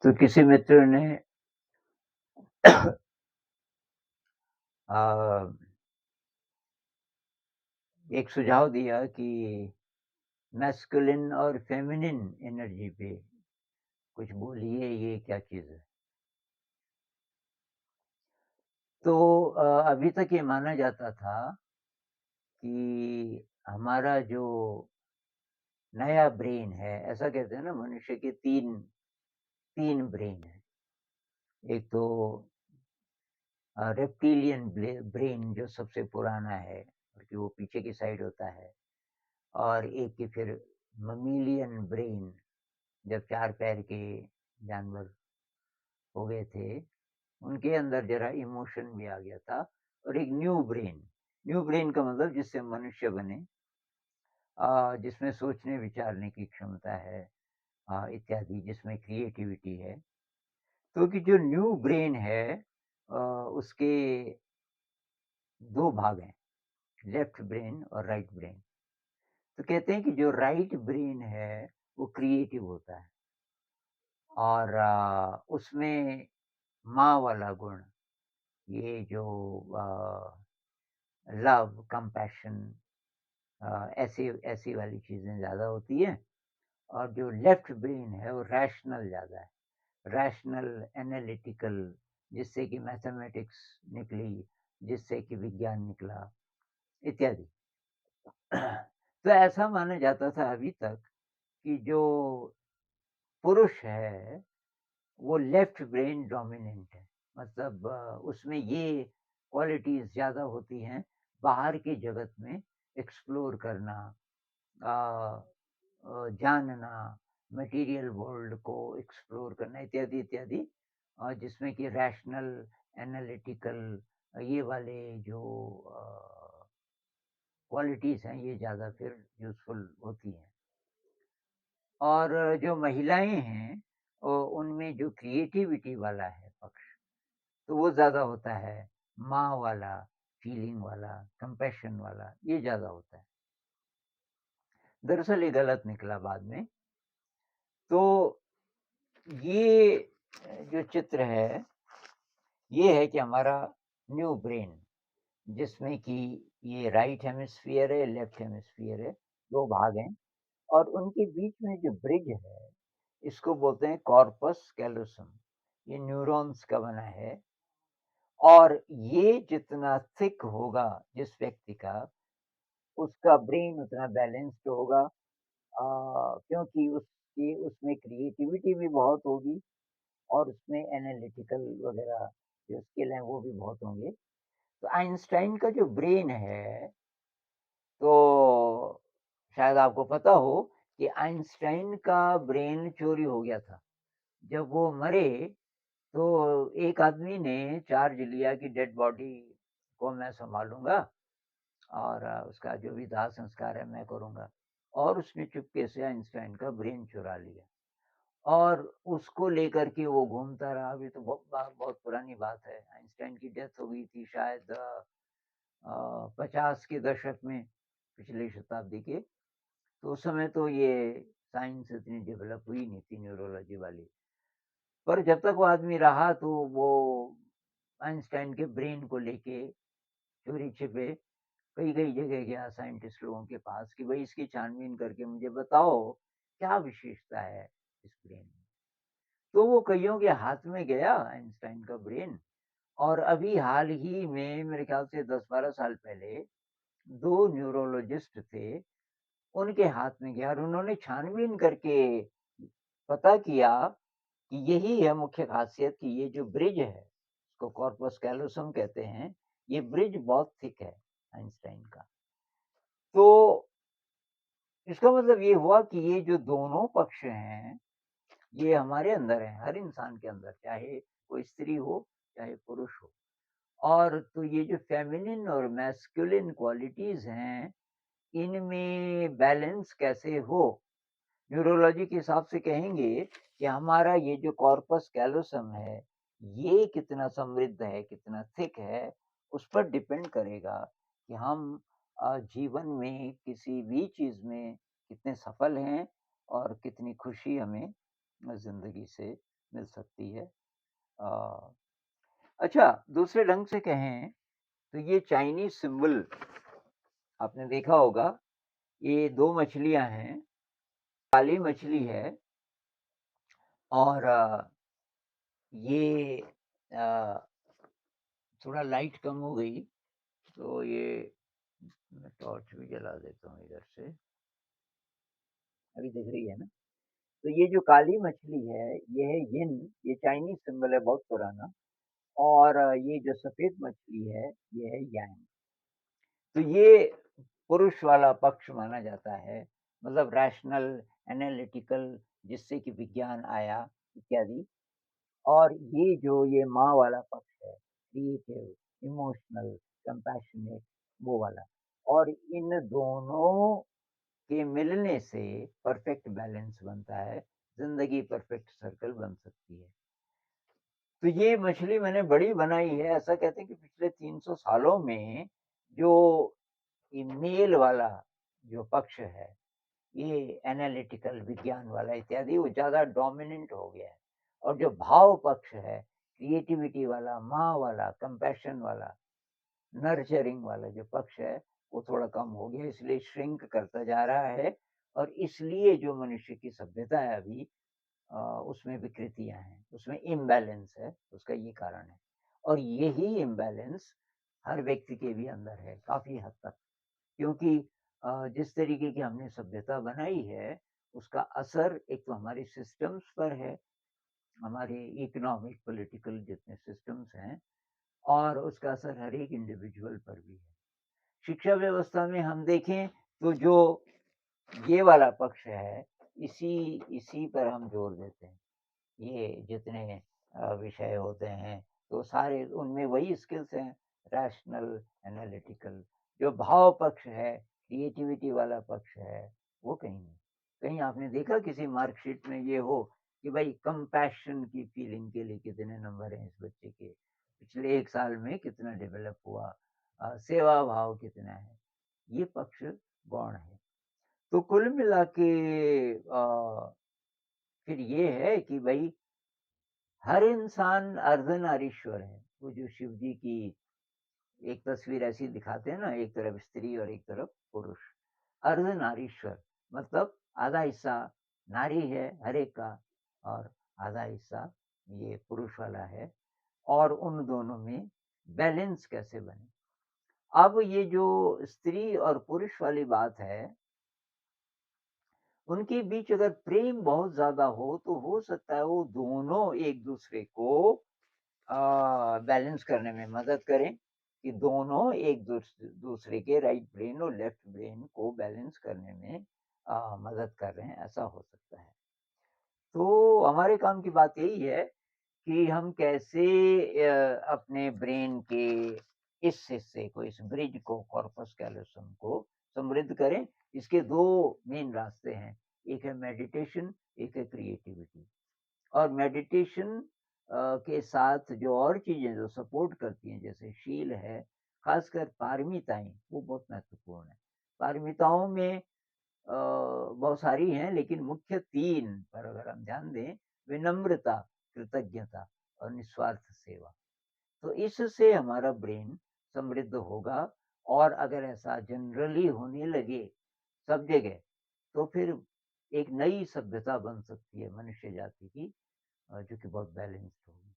तो किसी मित्र ने अ, एक सुझाव दिया कि मैस्कुलिन और फेमिनिन एनर्जी पे कुछ बोलिए, ये क्या चीज़ है? तो अभी तक ये माना जाता था कि हमारा जो नया ब्रेन है, ऐसा कहते हैं ना, मनुष्य के 3 ब्रेन हैं। एक तो रेप्टिलियन ब्रेन जो सबसे पुराना है, बल्कि वो पीछे की साइड होता है, और एक की फिर ममीलियन ब्रेन, जब 4 पैर के जानवर हो गए थे, उनके अंदर ज़रा इमोशन भी आ गया था। और एक न्यू ब्रेन का मतलब जिससे मनुष्य बने, जिसमें सोचने विचारने की क्षमता है, इत्यादि, जिसमें क्रिएटिविटी है। तो कि जो न्यू ब्रेन है, उसके 2 भाग हैं, लेफ्ट ब्रेन और राइट ब्रेन। तो कहते हैं कि जो राइट ब्रेन है, वो क्रिएटिव होता है, और उसमें माँ वाला गुण, ये जो लव, कंपैशन, ऐसी ऐसी वाली चीज़ें ज़्यादा होती हैं। और जो लेफ्ट ब्रेन है, वो रैशनल ज़्यादा है, रैशनल, एनालिटिकल, जिससे कि मैथमेटिक्स निकली, जिससे कि विज्ञान निकला, इत्यादि। तो ऐसा माना जाता था अभी तक कि जो पुरुष है, वो लेफ्ट ब्रेन डोमिनेंट है। मतलब उसमें ये क्वालिटीज़ ज़्यादा होती हैं, बाहर के जगत में एक्सप्लोर करना, अ जानना, मटेरियल वर्ल्ड को एक्सप्लोर करना, इत्यादि, इत्यादि। जिसमें कि रैशनल, एनालिटिकल, ये वाले जो क्वालिटीज़ हैं, ये ज़्यादा फिर यूज़फुल होती हैं। और जो महिलाएँ हैं, उनमें जो क्रिएटिविटी वाला है पक्ष, तो वो ज़्यादा होता है, माँ वाला, फीलिंग वाला, कंपैशन वाला, ये ज़्यादा होता है। दरअसल ये गलत निकला बाद में। तो ये जो चित्र है, ये है कि हमारा न्यू ब्रेन, जिसमें कि ये राइट हेमिस्फीयर है, लेफ्ट हेमिस्फीयर है, 2 भाग हैं, और उनके बीच में जो ब्रिज है, इसको बोलते हैं कॉर्पस कैलोसम। ये न्यूरॉन्स का बना है, और ये जितना थिक होगा जिस व्यक्ति का, उसका ब्रेन उतना बैलेंस्ड होगा, क्योंकि उसकी उसमें क्रिएटिविटी भी बहुत होगी, और उसमें एनालिटिकल वगैरह जो स्किल हैं, वो भी बहुत होंगे। तो आइंस्टाइन का जो ब्रेन है, तो शायद आपको पता हो कि आइंस्टाइन का ब्रेन चोरी हो गया था। जब वो मरे, तो एक आदमी ने चार्ज लिया कि डेड बॉडी को मैं सँभालूँगा, और उसका जो भी दाह संस्कार है मैं करूँगा। और उसने चुपके से आइंस्टाइन का ब्रेन चुरा लिया, और उसको लेकर के वो घूमता रहा। अभी तो बहुत पुरानी बात है। आइंस्टाइन की डेथ हो गई थी शायद 50 के दशक में, पिछली शताब्दी के। तो उस समय तो ये साइंस इतनी डेवलप हुई नहीं थी, न्यूरोलॉजी वाली। पर जब तक वो आदमी रहा, तो वो आइंस्टाइन के ब्रेन को लेके चोरी-छिपे कई-कई जगह गया साइंटिस्ट लोगों के पास कि भई इसकी छानबीन करके मुझे बताओ, क्या विशेषता है इस ब्रेन में? तो वो कइयों के हाथ में गया आइंस्टाइन का ब्रेन, और अभी हाल ही में, मेरे ख्याल से 10-12 साल पहले, 2 न्यूरोलॉजिस्ट थे, उनके हाथ में गया, और उन्होंने छानबीन करके पता किया कि यही है मुख्य ख़ासियत, कि ये जो ब्रिज है, उसको कॉर्पस कैलोसम कहते हैं, ये ब्रिज बहुत थिक है आइंस्टाइन का। तो इसका मतलब ये हुआ कि ये जो दोनों पक्ष हैं, ये हमारे अंदर हैं, हर इंसान के अंदर, चाहे वो स्त्री हो, चाहे पुरुष हो। और तो ये जो फेमिनिन और मैस्कुलिन क्वालिटीज़ हैं, इनमें बैलेंस कैसे हो? न्यूरोलॉजी के हिसाब से कहेंगे कि हमारा ये जो कॉर्पस कैलोसम है, ये कितना समृद्ध है, कितना थिक है, उस पर डिपेंड करेगा कि हम जीवन में किसी भी चीज़ में कितने सफल हैं, और कितनी खुशी हमें ज़िंदगी से मिल सकती है। अ, अच्छा दूसरे ढंग से कहें तो ये चाइनीज़ सिंबल आपने देखा होगा, ये 2 मछलियाँ हैं, काली मछली है और ये अ, थोड़ा लाइट कम हो गई, तो ये मैं टॉर्च भी जला देता हूँ इधर से, अभी दिख रही है ना? तो ये जो काली मछली है, ये है यिन, ये चाइनीज़ सिंबल है बहुत पुराना और ये जो सफ़ेद मछली है, ये है यांग। तो ये पुरुष वाला पक्ष माना जाता है, मतलब रैशनल, एनालिटिकल जिससे कि विज्ञान आया इत्यादि और ये माँ वाला पक्ष है, क्रिएटिव, इमोशनल, कंपैशनेट वो वाला और इन दोनों के मिलने से परफेक्ट बैलेंस बनता है, ज़िंदगी परफेक्ट सर्कल बन सकती है। तो ये मछली मैंने बड़ी बनाई है, ऐसा कहते हैं कि पिछले 300 सालों में जो ये मेल वाला जो पक्ष है, ये एनालिटिकल विज्ञान वाला इत्यादि वो ज़्यादा डोमिनेंट हो गया है और जो भाव पक्ष है, क्रिएटिविटी वाला, माँ वाला, कंपैशन वाला, नर्चरिंग वाला जो पक्ष है, वो थोड़ा कम हो गया इसलिए श्रिंक करता जा रहा है और इसलिए जो मनुष्य की सभ्यता है अभी अ, उसमें विकृतियाँ हैं, उसमें इम्बैलेंस है, उसका ये कारण है। और यही इम्बैलेंस हर व्यक्ति के भी अंदर है, काफ़ी हद तक। क्योंकि जिस तरीके की हमने सभ्यता बनाई है, उसका असर एक तो हमारे सिस्टम्स पर है, हमारे इकोनॉमिक, पॉलिटिकल जितने सिस्टम्स हैं और उसका असर हर एक इंडिविजुअल पर भी है। शिक्षा व्यवस्था में हम देखें तो जो ये वाला पक्ष है, इसी इसी पर हम जोर देते हैं। ये जितने विषय होते हैं, तो सारे उनमें वही स्किल्स हैं, रैशनल, एनालिटिकल। जो भाव पक्ष है, क्रिएटिविटी वाला पक्ष है, वो कहीं नहीं। कहीं आपने देखा किसी मार्कशीट में ये हो कि भाई कंपैशन की फीलिंग के लिए कितने नंबर हैं इस बच्चे के, पिछले 1 साल में कितना डेवलप हुआ, सेवा भाव कितना है, ये पक्ष गौण है। तो कुल मिला के फिर ये है कि भई हर इंसान अर्धनारीश्वर है। वो जो शिव जी की एक तस्वीर ऐसी दिखाते हैं ना, एक तरफ स्त्री और एक तरफ पुरुष। अर्धनारीश्वर मतलब आधा हिस्सा नारी है हर एक का और आधा हिस्सा ये पुरुष वाला है और उन दोनों में बैलेंस कैसे बने। अब ये जो स्त्री और पुरुष वाली बात है, उनके बीच अगर प्रेम बहुत ज़्यादा हो सकता है वो दोनों एक-दूसरे को बैलेंस करने में मदद करें कि दोनों एक दूसरे के राइट ब्रेन और लेफ्ट ब्रेन को बैलेंस करने में मदद कर रहे हैं, ऐसा हो सकता है। तो हमारे काम की बात यही है कि हम कैसे अपने ब्रेन के इस हिस्से को, इस ब्रिज को, कॉर्पस कैलोसम को समृद्ध करें। इसके 2 मेन रास्ते हैं, एक है मेडिटेशन, एक है क्रिएटिविटी। और मेडिटेशन के साथ जो और चीज़ें जो सपोर्ट करती हैं जैसे शील है, ख़ासकर पारमिताएँ वो बहुत महत्वपूर्ण है। पारमिताओं में बहुत सारी हैं लेकिन मुख्य 3 पर अगर हम ध्यान दें, विनम्रता, कृतज्ञता और निस्वार्थ सेवा। तो इससे हमारा ब्रेन समृद्ध होगा और अगर ऐसा जनरली होने लगे सब जगह, तो फिर एक नई सभ्यता बन सकती है मनुष्य जाति की जो कि बहुत बैलेंस्ड होगी।